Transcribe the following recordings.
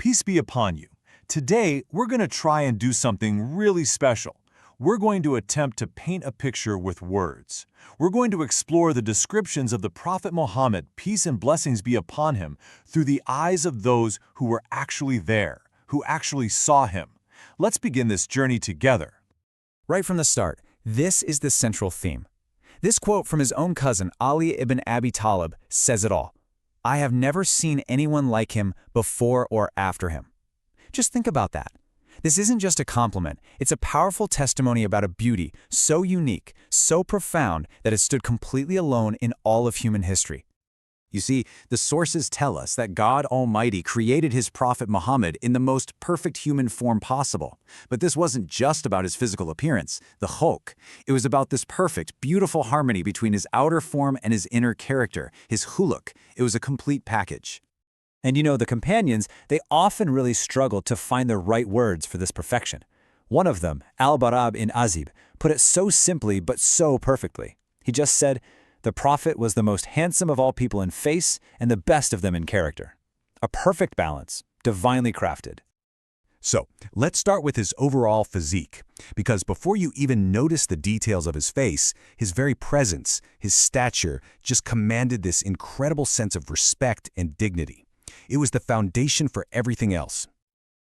Peace be upon you. Today, we're going to try and do something really special. We're going to attempt to paint a picture with words. We're going to explore the descriptions of the Prophet Muhammad, peace and blessings be upon him, through the eyes of those who were actually there, who actually saw him. Let's begin this journey together. Right from the start, this is the central theme. This quote from his own cousin, Ali ibn Abi Talib, says it all. I have never seen anyone like him before or after him. Just think about that. This isn't just a compliment, it's a powerful testimony about a beauty so unique, so profound that it stood completely alone in all of human history. You see, the sources tell us that God Almighty created his prophet Muhammad in the most perfect human form possible. But this wasn't just about his physical appearance, the khulq. It was about this perfect, beautiful harmony between his outer form and his inner character, his khuluq. It was a complete package. And you know, the companions, they often really struggled to find the right words for this perfection. One of them, Al-Bara ibn Azib, put it so simply but so perfectly. He just said, the Prophet was the most handsome of all people in face and the best of them in character. A perfect balance, divinely crafted. So, let's start with his overall physique, because before you even notice the details of his face, his very presence, his stature, just commanded this incredible sense of respect and dignity. It was the foundation for everything else.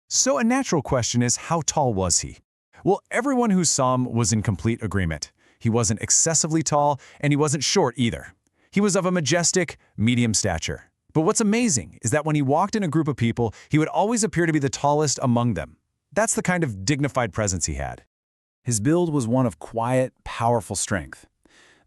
So a natural question is, how tall was he? Well, everyone who saw him was in complete agreement. He wasn't excessively tall, and he wasn't short either. He was of a majestic, medium stature. But what's amazing is that when he walked in a group of people, he would always appear to be the tallest among them. That's the kind of dignified presence he had. His build was one of quiet, powerful strength.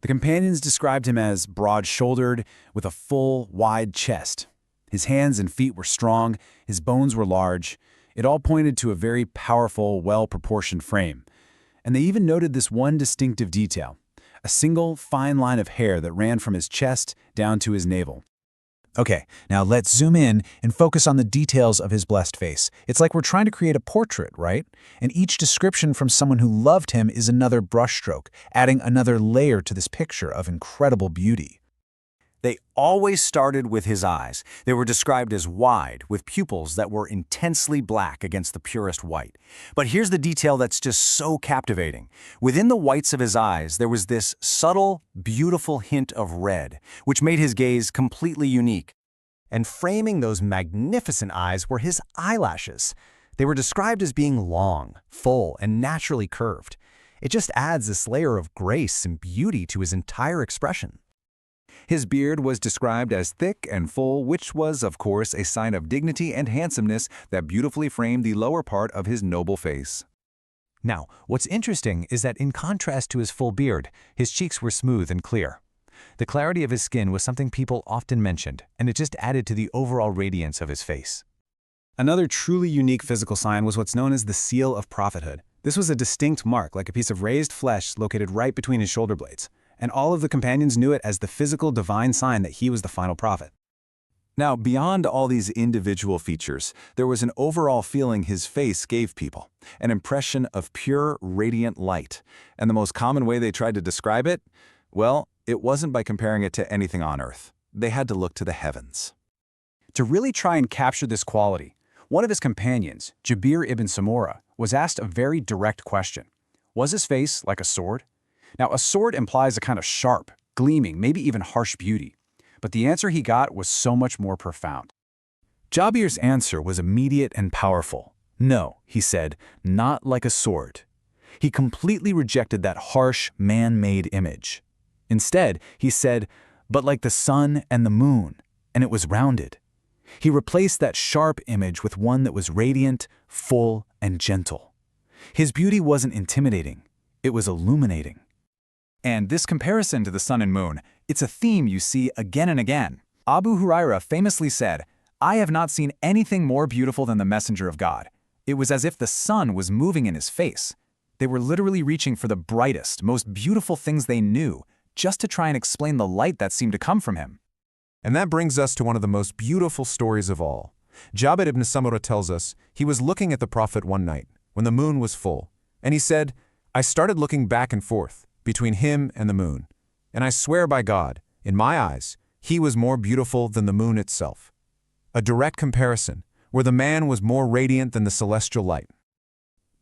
The companions described him as broad-shouldered, with a full, wide chest. His hands and feet were strong, his bones were large. It all pointed to a very powerful, well-proportioned frame. And they even noted this one distinctive detail, a single, fine line of hair that ran from his chest down to his navel. Okay, now let's zoom in and focus on the details of his blessed face. It's like we're trying to create a portrait, right? And each description from someone who loved him is another brushstroke, adding another layer to this picture of incredible beauty. They always started with his eyes. They were described as wide, with pupils that were intensely black against the purest white. But here's the detail that's just so captivating. Within the whites of his eyes, there was this subtle, beautiful hint of red, which made his gaze completely unique. And framing those magnificent eyes were his eyelashes. They were described as being long, full, and naturally curved. It just adds this layer of grace and beauty to his entire expression. His beard was described as thick and full, which was, of course, a sign of dignity and handsomeness that beautifully framed the lower part of his noble face. Now, what's interesting is that in contrast to his full beard, his cheeks were smooth and clear. The clarity of his skin was something people often mentioned, and it just added to the overall radiance of his face. Another truly unique physical sign was what's known as the seal of prophethood. This was a distinct mark, like a piece of raised flesh located right between his shoulder blades. And all of the companions knew it as the physical divine sign that he was the final prophet. Now, beyond all these individual features, there was an overall feeling his face gave people, an impression of pure, radiant light. And the most common way they tried to describe it? Well, it wasn't by comparing it to anything on earth. They had to look to the heavens. To really try and capture this quality, one of his companions, Jabir ibn Samura, was asked a very direct question. Was his face like a sword? Now, a sword implies a kind of sharp, gleaming, maybe even harsh beauty. But the answer he got was so much more profound. Jabir's answer was immediate and powerful. No, he said, not like a sword. He completely rejected that harsh, man-made image. Instead, he said, but like the sun and the moon, and it was rounded. He replaced that sharp image with one that was radiant, full, and gentle. His beauty wasn't intimidating, it was illuminating. And this comparison to the sun and moon, it's a theme you see again and again. Abu Huraira famously said, I have not seen anything more beautiful than the messenger of God. It was as if the sun was moving in his face. They were literally reaching for the brightest, most beautiful things they knew, just to try and explain the light that seemed to come from him. And that brings us to one of the most beautiful stories of all. Jabir ibn Samura tells us he was looking at the Prophet one night when the moon was full, and he said, I started looking back and forth between him and the moon, and I swear by God, in my eyes, he was more beautiful than the moon itself. A direct comparison, where the man was more radiant than the celestial light.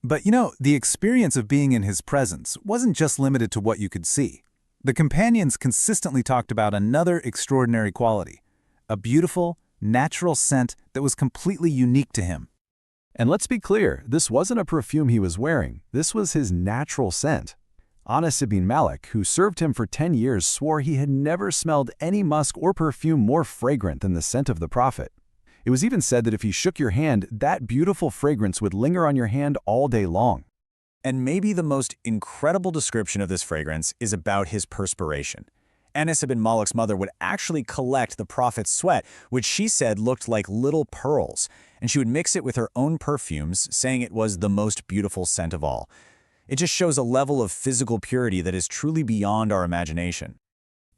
But the experience of being in his presence wasn't just limited to what you could see. The companions consistently talked about another extraordinary quality, a beautiful, natural scent that was completely unique to him. And let's be clear, this wasn't a perfume he was wearing. This was his natural scent. Anas ibn Malik, who served him for 10 years, swore he had never smelled any musk or perfume more fragrant than the scent of the Prophet. It was even said that if he shook your hand, that beautiful fragrance would linger on your hand all day long. And maybe the most incredible description of this fragrance is about his perspiration. Anas ibn Malik's mother would actually collect the Prophet's sweat, which she said looked like little pearls, and she would mix it with her own perfumes, saying it was the most beautiful scent of all. It just shows a level of physical purity that is truly beyond our imagination.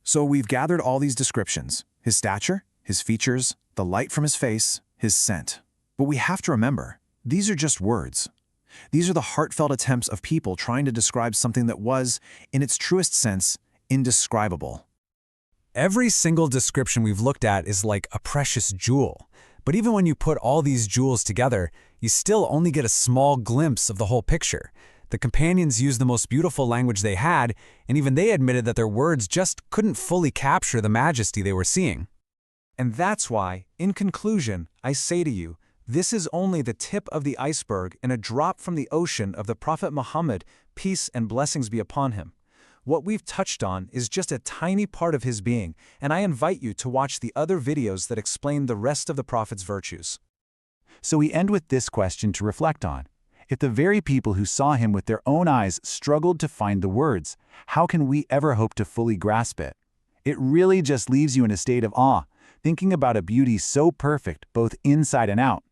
So we've gathered all these descriptions: his stature, his features, the light from his face, his scent. But we have to remember, these are just words. These are the heartfelt attempts of people trying to describe something that was, in its truest sense, indescribable. Every single description we've looked at is like a precious jewel. But even when you put all these jewels together, you still only get a small glimpse of the whole picture. The companions used the most beautiful language they had, and even they admitted that their words just couldn't fully capture the majesty they were seeing. And that's why, in conclusion, I say to you, this is only the tip of the iceberg and a drop from the ocean of the Prophet Muhammad, peace and blessings be upon him. What we've touched on is just a tiny part of his being, and I invite you to watch the other videos that explain the rest of the Prophet's virtues. So we end with this question to reflect on. If the very people who saw him with their own eyes struggled to find the words, how can we ever hope to fully grasp it? It really just leaves you in a state of awe, thinking about a beauty so perfect both inside and out.